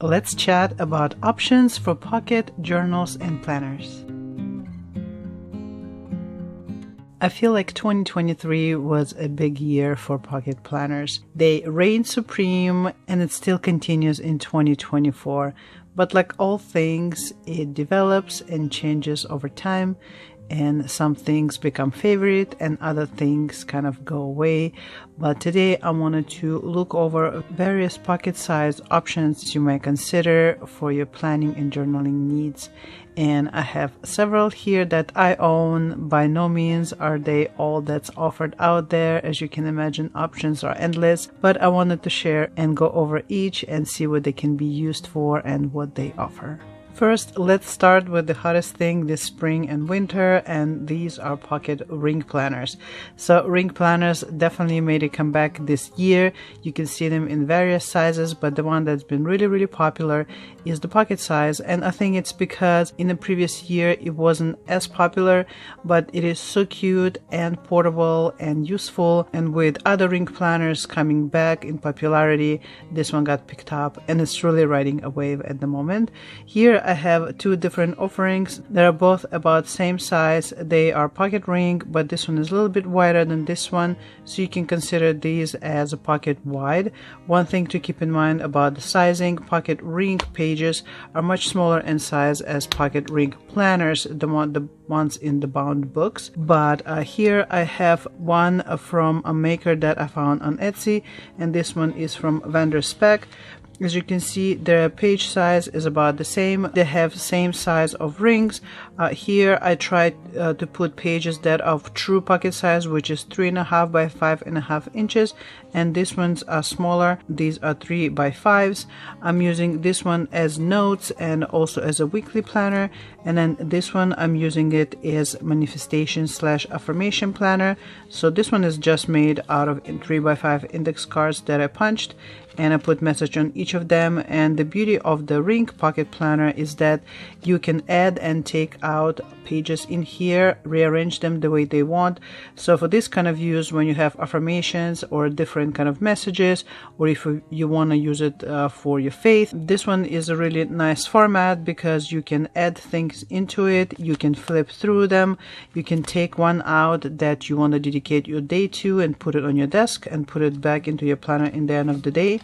Let's chat about options for pocket journals and planners. I feel like 2023 was a big year for pocket planners. They reigned supreme and it still continues in 2024. But like all things, it develops and changes over time, and some things become favorite and other things kind of go away. But today I wanted to look over various pocket size options you may consider for your planning and journaling needs. And I have several here that I own. By no means are they all that's offered out there. As you can imagine, options are endless, but I wanted to share and go over each and see what they can be used for and what they offer. First, let's start with the hottest thing this spring and winter, and these are pocket ring planners. So ring planners definitely made a comeback this year. You can see them in various sizes, but the one that's been really popular is the pocket size, and I think it's because in the previous year it wasn't as popular, but it is so cute and portable and useful, and with other ring planners coming back in popularity, this one got picked up and it's really riding a wave at the moment. Here I have two different offerings. They are both about same size. They are pocket ring, but this one is a little bit wider than this one, so you can consider these as a pocket wide. One thing to keep in mind about the sizing: pocket ring pages are much smaller in size as pocket ring planners, the ones in the bound books. But here I have one from a maker that I found on Etsy, and this one is from Vendor Spec. As you can see, their page size is about the same. They have the same size of rings. Here I tried to put pages that are of true pocket size, which is 3.5 by 5.5 inches, and these ones are smaller. These are 3 by 5s. I'm using this one as notes and also as a weekly planner, and then this one I'm using it as manifestation / affirmation planner. So this one is just made out of 3 by 5 index cards that I punched, and I put message on each of them. And the beauty of the ring pocket planner is that you can add and take out pages in here, rearrange them the way they want. So for this kind of use, when you have affirmations or different kind of messages, or if you want to use it for your faith, this one is a really nice format because you can add things into it, you can flip through them, you can take one out that you want to dedicate your day to and put it on your desk and put it back into your planner in the end of the day.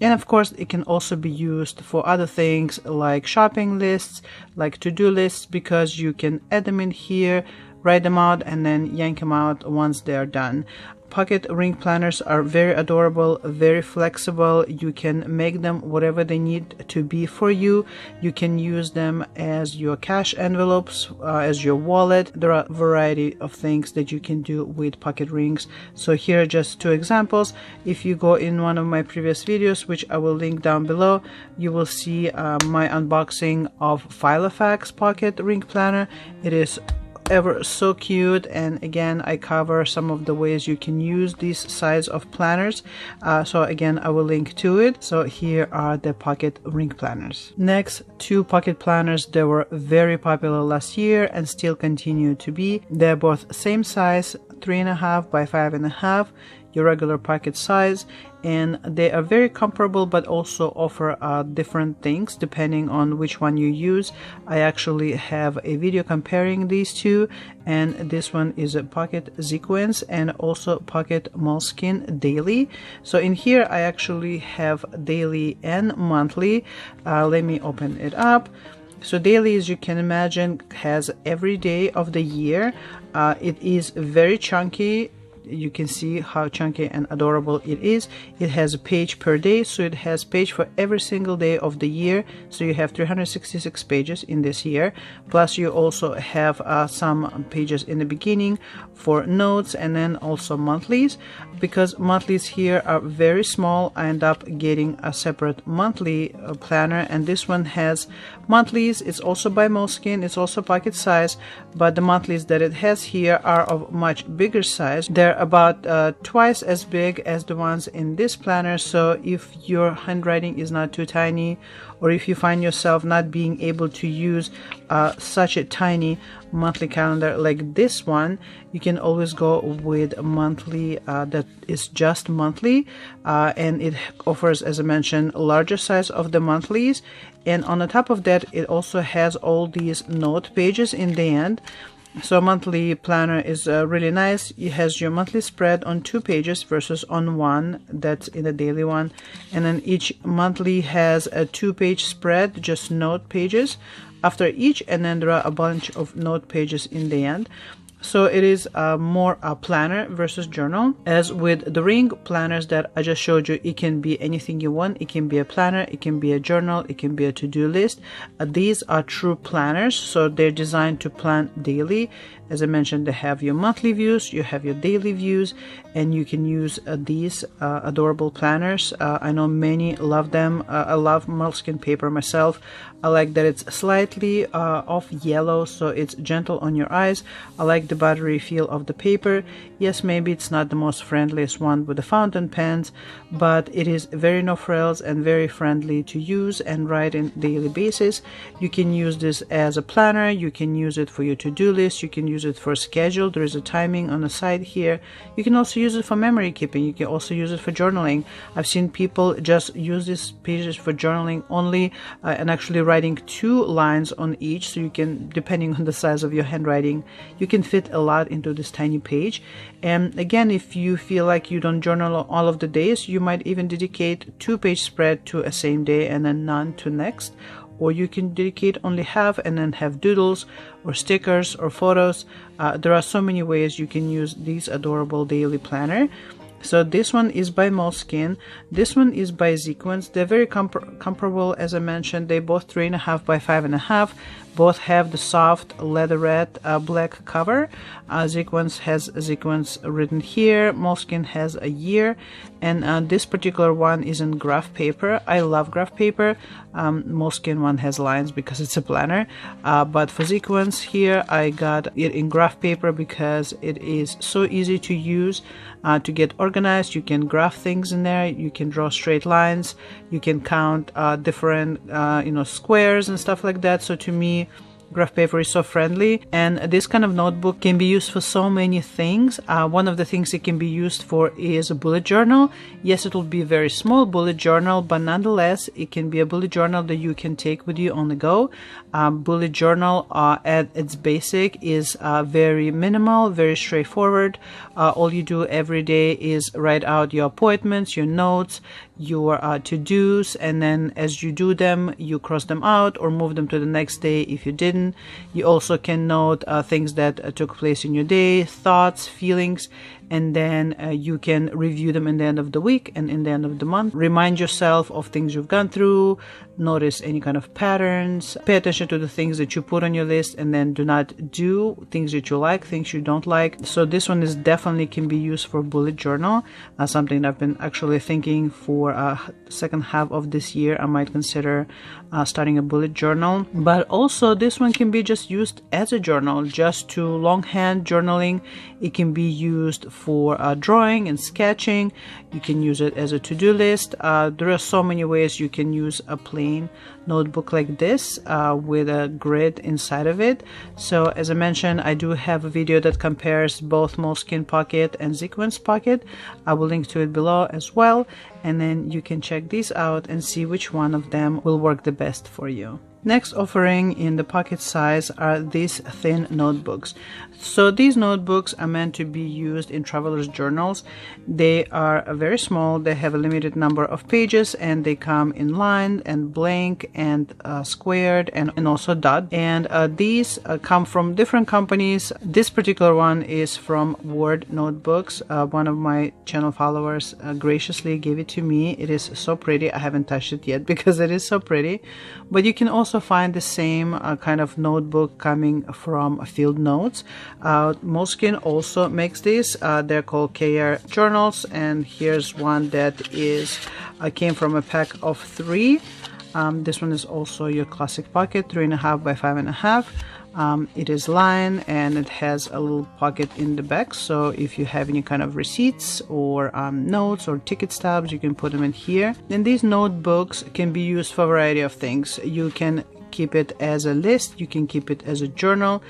And of course, it can also be used for other things like shopping lists, like to-do lists, because you can add them in here, write them out, and then yank them out once they are done. Pocket ring planners are very adorable, very flexible. You can make them whatever they need to be for you. You can use them as your cash envelopes, as your wallet. There are a variety of things that you can do with pocket rings. So here are just two examples. If you go in one of my previous videos, which I will link down below, you will see my unboxing of Filofax pocket ring planner. It is ever so cute, and again I cover some of the ways you can use these size of planners, so again I will link to it. So here are the pocket ring planners. Next, two pocket planners that were very popular last year and still continue to be. They're both same size, 3.5 by 5.5, your regular pocket size, and they are very comparable but also offer different things depending on which one you use. I actually have a video comparing these two, and this one is a pocket Zequenz and also pocket Moleskine daily. So in here I actually have daily and monthly. Let me open it up. So daily, as you can imagine, has every day of the year. It is very chunky. You can see how chunky and adorable it is. It has a page per day, so it has page for every single day of the year. So you have 366 pages in this year. Plus you also have some pages in the beginning for notes, and then also monthlies. Because monthlies here are very small, I end up getting a separate monthly planner, and this one has monthlies. It's also by Moleskine, it's also pocket size, but the monthlies that it has here are of much bigger size. They're about twice as big as the ones in this planner. So if your handwriting is not too tiny, or if you find yourself not being able to use such a tiny monthly calendar like this one, you can always go with a monthly that is just monthly, and it offers, as I mentioned, a larger size of the monthlies. And on the top of that, it also has all these note pages in the end. So a monthly planner is really nice. It has your monthly spread on 2 pages versus on 1 that's in the daily one. And then each monthly has a 2-page spread, just note pages after each, and then there are a bunch of note pages in the end. So it is more a planner versus journal. As with the ring planners that I just showed you, it can be anything you want. It can be a planner, it can be a journal, it can be a to-do list. These are true planners, so they're designed to plan daily. As I mentioned, they have your monthly views, you have your daily views, and you can use these adorable planners. I know many love them. I love Moleskine paper myself. I like that it's slightly off yellow, so it's gentle on your eyes. I like the buttery feel of the paper. Yes, maybe it's not the most friendliest one with the fountain pens, but it is very no frills and very friendly to use and write in daily basis. You can use this as a planner, you can use it for your to-do list, you can use it for a schedule. There is a timing on the side here. You can also use it for memory keeping. You can also use it for journaling. I've seen people just use these pages for journaling only, and actually writing 2 lines on each, so you can, depending on the size of your handwriting, you can fit a lot into this tiny page. And again, if you feel like you don't journal all of the days, you might even dedicate 2-page spread to a same day and then none to next. Or you can dedicate only half and then have doodles or stickers or photos. There are so many ways you can use these adorable daily planner. So this one is by Moleskine. This one is by Zequenz. They're very comparable, as I mentioned. They both 3.5 by 5.5. Both have the soft leatherette black cover. Zequenz has Zequenz written here. Moleskine has a year. And this particular one is in graph paper. I love graph paper. Moleskine one has lines because it's a planner. But for Zequenz here, I got it in graph paper because it is so easy to use. To get organized, you can graph things in there, you can draw straight lines, you can count different squares and stuff like that. So to me, graph paper is so friendly, and this kind of notebook can be used for so many things. One of the things it can be used for is a bullet journal. Yes, it will be a very small bullet journal, but nonetheless it can be a bullet journal that you can take with you on the go. Bullet journal at its basic is very minimal, very straightforward. All you do every day is write out your appointments, your notes, your to-dos, and then as you do them, you cross them out or move them to the next day if you didn't. You also can note things that took place in your day, thoughts, feelings, and then you can review them in the end of the week and in the end of the month. Remind yourself of things you've gone through, notice any kind of patterns, pay attention to the things that you put on your list, and then do not do things that you like, things you don't like. So this one is definitely can be used for bullet journal, something I've been actually thinking for second half of this year. I might consider starting a bullet journal. But also this one can be just used as a journal, just to longhand journaling. It can be used for drawing and sketching. You can use it as a to-do list. There are so many ways you can use a plain notebook like this with a grid inside of it. So as I mentioned, I do have a video that compares both Moleskine Pocket and Zequenz Pocket. I will link to it below as well, and then you can check these out and see which one of them will work the best for you. Next offering in the pocket size are these thin notebooks. So these notebooks are meant to be used in traveler's journals. They are very small, they have a limited number of pages, and they come in line and blank and squared and also dot. And these come from different companies. This particular one is from Word Notebooks. One of my channel followers graciously gave it to me. It is so pretty. I haven't touched it yet because it is so pretty. But you can also find the same kind of notebook coming from Field Notes. Moleskine also makes this. They're called KR journals, and here's one that is came from a pack of 3. This one is also your classic pocket, 3.5 by 5.5. It is lined and it has a little pocket in the back, so if you have any kind of receipts or notes or ticket stubs, you can put them in here. And these notebooks can be used for a variety of things. You can keep it as a list, you can keep it as a journal,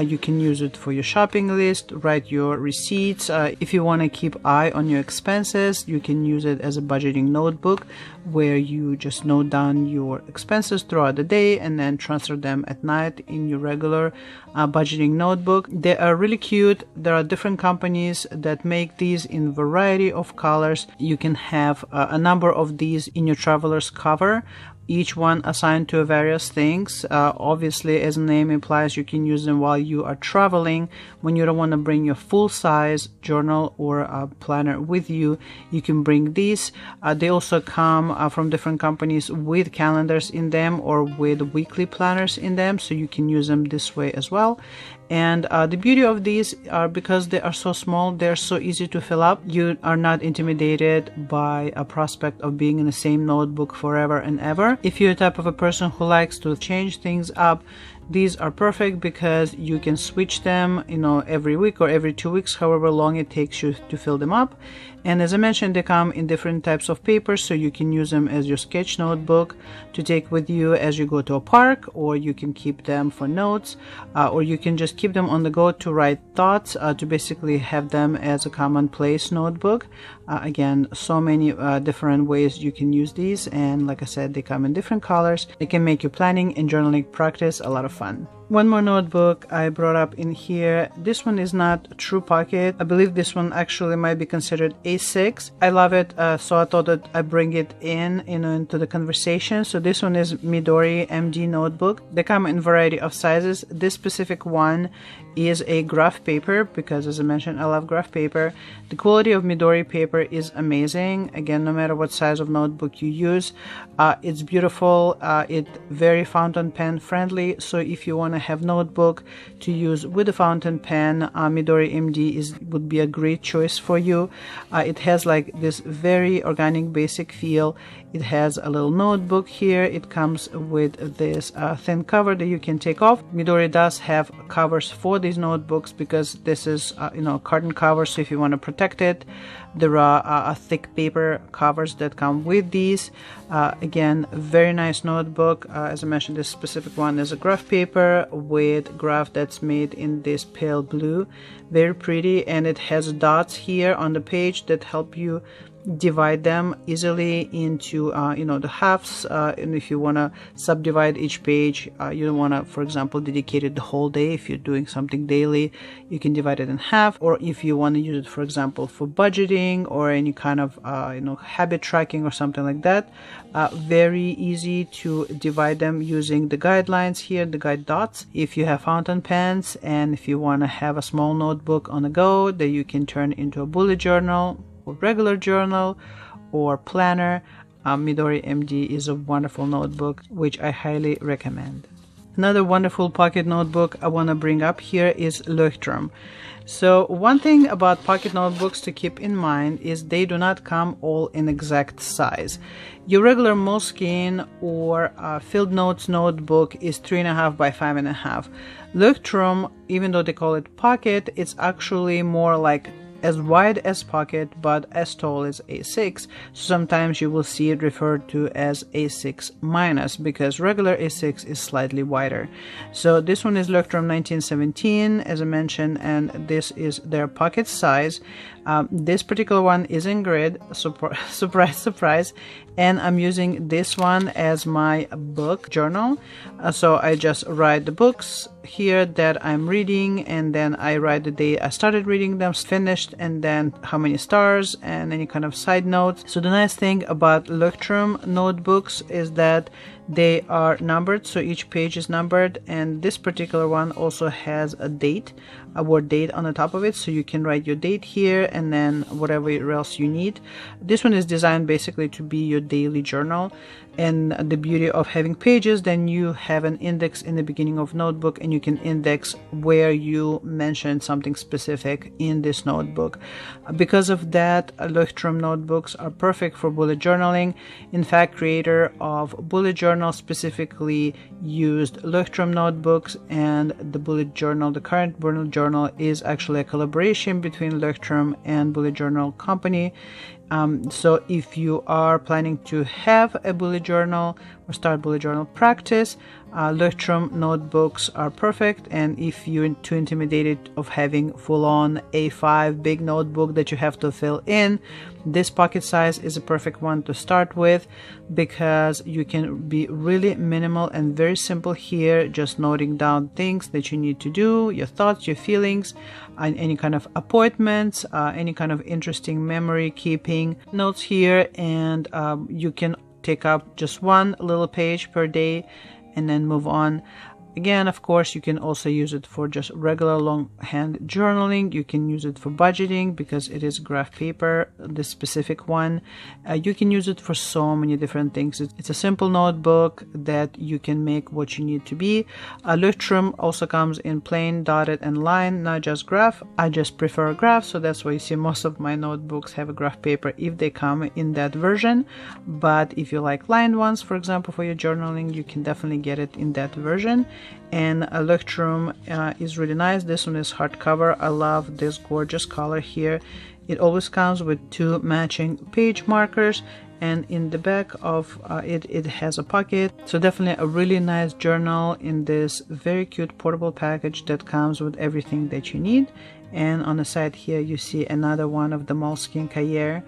you can use it for your shopping list, write your receipts. If you want to keep eye on your expenses, you can use it as a budgeting notebook where you just note down your expenses throughout the day and then transfer them at night in your regular budgeting notebook. They are really cute. There are different companies that make these in a variety of colors. You can have a number of these in your traveler's cover, each one assigned to various things. Obviously, as the name implies, you can use them while you are traveling. When you don't want to bring your full-size journal or planner with you, you can bring these. They also come from different companies with calendars in them or with weekly planners in them, so you can use them this way as well. And the beauty of these are because they are so small, they're so easy to fill up. You are not intimidated by a prospect of being in the same notebook forever and ever. If you're the type of a person who likes to change things up, these are perfect because you can switch them, every week or every 2 weeks, however long it takes you to fill them up. And as I mentioned, they come in different types of paper, so you can use them as your sketch notebook to take with you as you go to a park, or you can keep them for notes, or you can just keep them on the go to write thoughts, to basically have them as a commonplace notebook. Again, so many different ways you can use these, and like I said, they come in different colors. They can make your planning and journaling practice a lot of fun. One more notebook I brought up in here. This one is not true pocket. I believe this one actually might be considered A6. I love it, so I thought that I bring it into the conversation. So this one is Midori MD notebook. They come in a variety of sizes. This specific one is a graph paper because, as I mentioned, I love graph paper. The quality of Midori paper is amazing. Again, no matter what size of notebook you use, it's beautiful. It's very fountain pen friendly, so if you want to have notebook to use with a fountain pen, Midori MD would be a great choice for you. It has like this very organic basic feel. It has a little notebook here. It comes with this thin cover that you can take off. Midori does have covers for these notebooks because this is carton cover, so if you want to protect it, there are thick paper covers that come with these. Again, very nice notebook. As I mentioned, this specific one is a graph paper with graph that's made in this pale blue. Very pretty, and it has dots here on the page that help you divide them easily into the halves, and if you want to subdivide each page, you don't want to, for example, dedicate it the whole day. If you're doing something daily, you can divide it in half, or if you want to use it, for example, for budgeting or any kind of habit tracking or something like that, very easy to divide them using the guidelines here, the guide dots. If you have fountain pens and if you want to have a small notebook on the go that you can turn into a bullet journal or regular journal or planner, Midori MD is a wonderful notebook which I highly recommend. Another wonderful pocket notebook I want to bring up here is Leuchtturm. So one thing about pocket notebooks to keep in mind is they do not come all in exact size. Your regular Moleskine or Field Notes notebook is 3.5 by 5.5. Leuchtturm, even though they call it pocket, it's actually more like as wide as pocket but as tall as A6. Sometimes you will see it referred to as A6 minus because regular A6 is slightly wider. So this one is Leuchtturm 1917, as I mentioned, and this is their pocket size. This particular one is in grid, surprise, surprise, and I'm using this one as my book journal. So I just write the books here that I'm reading, and then I write the day I started reading them, finished, and then how many stars and any kind of side notes. So the nice thing about Leuchtturm notebooks is that they are numbered, so each page is numbered, and this particular one also has a date, a word date on the top of it, so you can write your date here and then whatever else you need. This one is designed basically to be your daily journal, and the beauty of having pages, then you have an index in the beginning of notebook and you can index where you mentioned something specific in this notebook. Because of that, Leuchtturm notebooks are perfect for bullet journaling. In fact, creator of bullet journal journal specifically used Leuchtturm notebooks, and the bullet journal, the current bullet journal, is actually a collaboration between Leuchtturm and bullet journal company. So if you are planning to have a bullet journal or start bullet journal practice, Leuchtturm notebooks are perfect. And if you're too intimidated of having full-on A5 big notebook that you have to fill in, this pocket size is a perfect one to start with, because you can be really minimal and very simple here, just noting down things that you need to do, your thoughts, your feelings, and any kind of appointments, any kind of interesting memory keeping notes here. And you can take up just one little page per day and then move on. Again, of course, you can also use it for just regular longhand journaling. You can use it for budgeting because it is graph paper, this specific one. You can use it for so many different things. It's a simple notebook that you can make what you need to be. Leuchtturm also comes in plain, dotted, and line, not just graph. I just prefer graph, so that's why you see most of my notebooks have a graph paper if they come in that version. But if you like lined ones, for example, for your journaling, you can definitely get it in that version. And Leuchtturm is really nice. This one is hardcover. I love this gorgeous color here. It always comes with 2 matching page markers, and in the back of it has a pocket. So definitely a really nice journal in this very cute portable package that comes with everything that you need. And on the side here you see another one of the Moleskine Cahiers,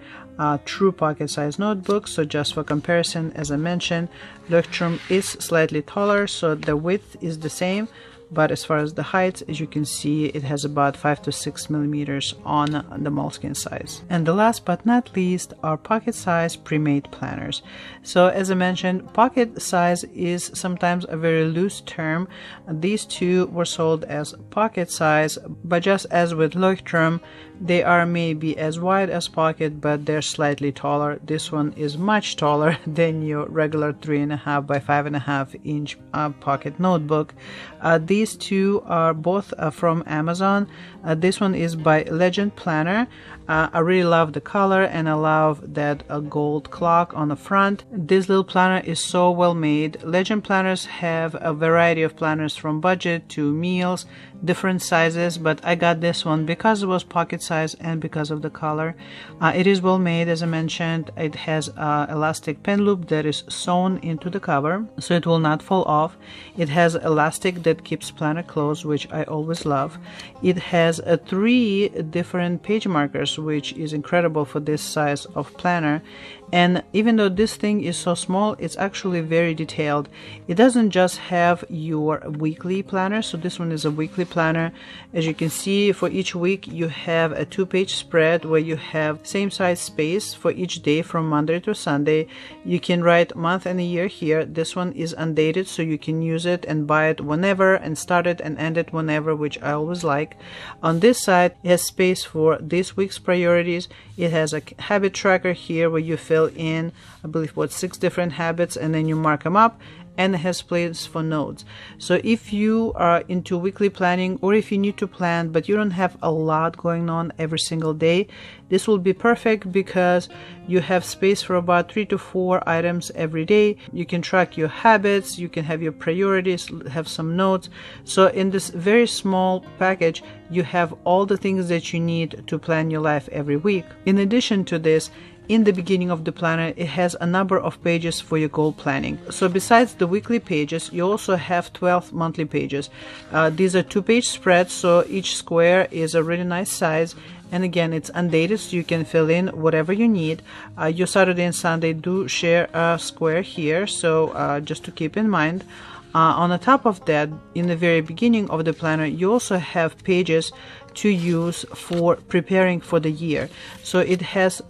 true pocket size notebook. So just for comparison, as I mentioned, Leuchtturm is slightly taller, so the width is the same, but as far as the height, as you can see, it has about 5 to 6 millimeters on the Moleskine size. And the last but not least are pocket size pre-made planners. So as I mentioned, pocket size is sometimes a very loose term. These two were sold as pocket size, but just as with Leuchtturm, they are maybe as wide as pocket, but they're slightly taller. This one is much taller than your regular 3.5 by 5.5 inch pocket notebook. These two are both from Amazon. This one is by Legend Planner. I really love the color, and I love that gold clock on the front. This little planner is so well made. Legend planners have a variety of planners from budget to meals, different sizes, but I got this one because it was pocket size and because of the color. It is well made, as I mentioned. It has elastic pen loop that is sewn into the cover, so it will not fall off. It has elastic that keeps planner closed, which I always love. It has 3 different page markers, which is incredible for this size of planner. And even though this thing is so small, it's actually very detailed. It doesn't just have your weekly planner, so this one is a weekly planner. As you can see, for each week you have a 2-page spread where you have same size space for each day from Monday to Sunday. You can write month and a year here. This one is undated, so you can use it and buy it whenever and start it and end it whenever, which I always like. On this side, it has space for this week's priorities. It has a habit tracker here where you fill in, I believe, 6 different habits, and then you mark them up, and it has place for notes. So if you are into weekly planning, or if you need to plan but you don't have a lot going on every single day, this will be perfect because you have space for about 3 to 4 items every day. You can track your habits, you can have your priorities, have some notes. So in this very small package, you have all the things that you need to plan your life every week. In addition to this, in the beginning of the planner, it has a number of pages for your goal planning. So besides the weekly pages, you also have 12 monthly pages. These are 2-page spreads, so each square is a really nice size. And again, it's undated, so you can fill in whatever you need. Your Saturday and Sunday do share a square here, so just to keep in mind. On the top of that, in the very beginning of the planner, you also have pages to use for preparing for the year. So it has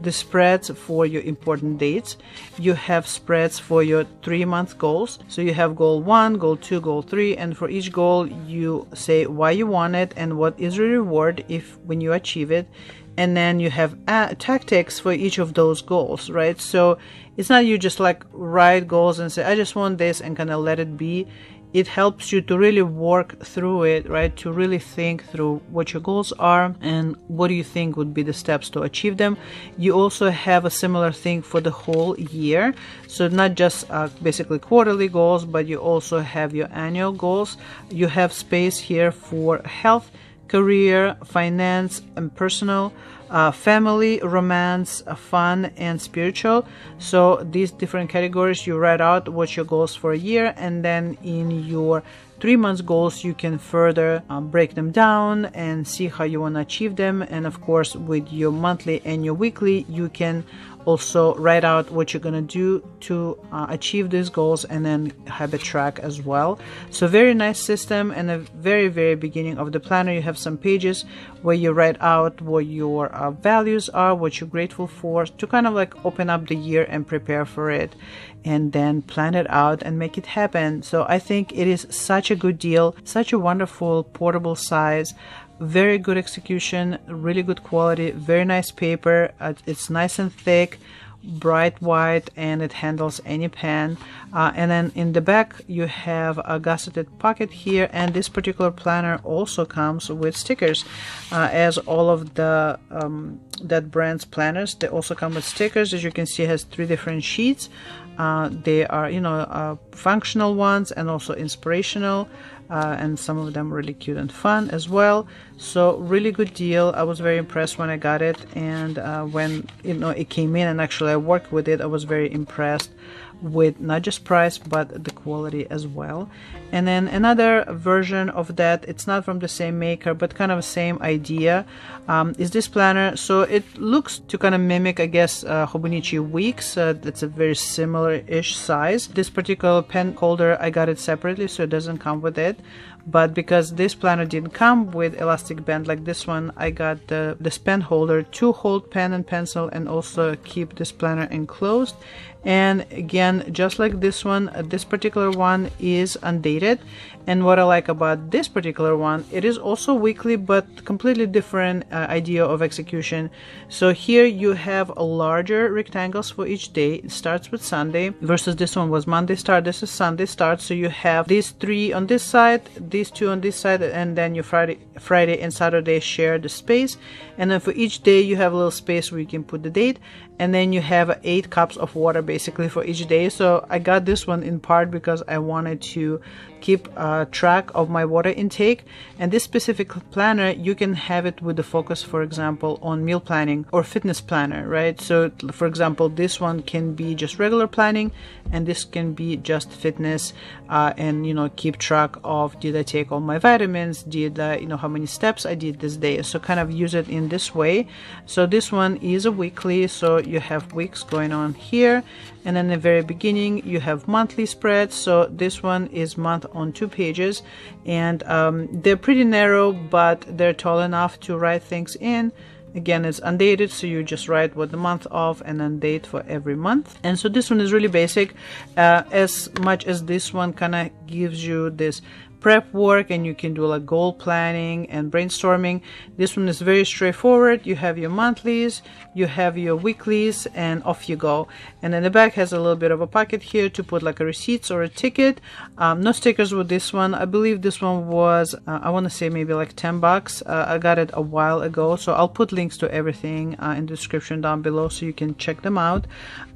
the spreads for your important dates. You have spreads for your 3-month goals. So you have goal 1, goal 2, goal 3, and for each goal you say why you want it and what is the reward if when you achieve it. And then you have tactics for each of those goals, right? So it's not you just like write goals and say I just want this and kind of let it be. it helps you to really work through it, right? To really think through what your goals are and what do you think would be the steps to achieve them. You also have a similar thing for the whole year. So not just basically quarterly goals, but you also have your annual goals. You have space here for health, career, finance, and personal, family, romance, fun, and spiritual. So these different categories, you write out what your goals for a year, and then in your 3 months goals you can further break them down and see how you want to achieve them. And of course with your monthly and your weekly, you can also write out what you're going to do to achieve these goals, and then habit track as well. So very nice system. And the very beginning of the planner, you have some pages where you write out what your values are, what you're grateful for, to kind of like open up the year and prepare for it, and then plan it out and make it happen. So I think it is such a good deal, such a wonderful portable size, very good execution, really good quality, very nice paper. It's nice and thick, bright white, and it handles any pen. And then in the back you have a gusseted pocket here, and this particular planner also comes with stickers, as all of the that brand's planners, they also come with stickers. As you can see, it has 3 different sheets. They are functional ones and also inspirational, and some of them really cute and fun as well. So really good deal. I was very impressed when I got it, and when it came in and actually I worked with it, I was very impressed with not just price but the quality as well. And then another version of that, it's not from the same maker but kind of the same idea, is this planner. So it looks to kind of mimic, I guess, Hobonichi Weeks. That's a very similar-ish size. This particular pen holder, I got it separately, so it doesn't come with it. But because this planner didn't come with elastic band like this one, I got this pen holder to hold pen and pencil and also keep this planner enclosed. And again, just like this one, this particular one is undated. And what I like about this particular one, it is also weekly but completely different idea of execution. So here you have a larger rectangles for each day. It starts with Sunday, versus this one was Monday start, this is Sunday start. So you have these 3 on this side, these 2 on this side, and then your Friday and Saturday share the space. And then for each day you have a little space where you can put the date, and then you have 8 cups of water basically for each day. So I got this one in part because I wanted to keep track of my water intake. And this specific planner, you can have it with the focus, for example, on meal planning or fitness planner, right? So for example, this one can be just regular planning, and this can be just fitness, and keep track of, did I take all my vitamins, did I, how many steps I did this day. So kind of use it in this way. So this one is a weekly, so you have weeks going on here, and then in the very beginning you have monthly spreads. So this one is month on 2 pages, and they're pretty narrow, but they're tall enough to write things in. Again, it's undated, so you just write what the month of and then date for every month. And so this one is really basic, as much as this one kind of gives you this prep work and you can do like goal planning and brainstorming. This one is very straightforward. You have your monthlies, you have your weeklies, and off you go. And then the back has a little bit of a pocket here to put like a receipts or a ticket. No stickers with this one. I believe this one was I want to say maybe like $10. I got it a while ago, so I'll put links to everything in the description down below so you can check them out.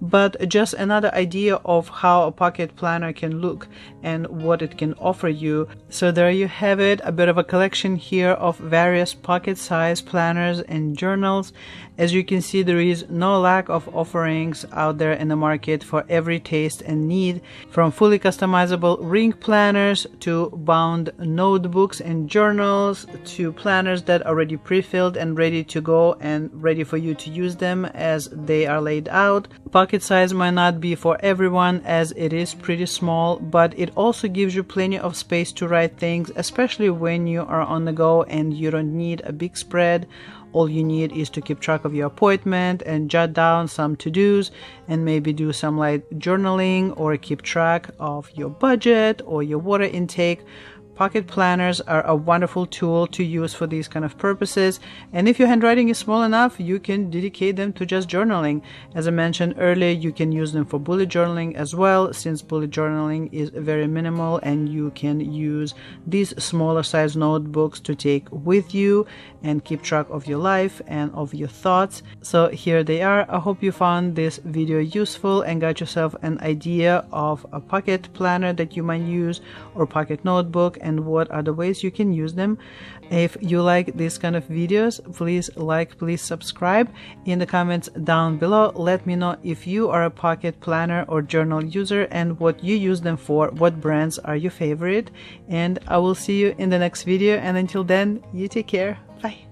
But just another idea of how a pocket planner can look and what it can offer you. So there you have it, a bit of a collection here of various pocket size planners and journals. As you can see, there is no lack of offerings out there in the market for every taste and need, from fully customizable ring planners to bound notebooks and journals to planners that are already pre-filled and ready to go and ready for you to use them as they are laid out. Pocket size might not be for everyone as it is pretty small, but it also gives you plenty of space to write things, especially when you are on the go and you don't need a big spread. All you need is to keep track of your appointment and jot down some to-dos and maybe do some light journaling or keep track of your budget or your water intake. Pocket planners are a wonderful tool to use for these kind of purposes, and if your handwriting is small enough, you can dedicate them to just journaling. As I mentioned earlier, you can use them for bullet journaling as well, since bullet journaling is very minimal and you can use these smaller size notebooks to take with you and keep track of your life and of your thoughts. So here they are. I hope you found this video useful and got yourself an idea of a pocket planner that you might use, or pocket notebook, and what are the ways you can use them. If you like these kind of videos, please like, please subscribe. In the comments down below, let me know if you are a pocket planner or journal user and what you use them for, what brands are your favorite, and I will see you in the next video, and until then, you take care. Bye.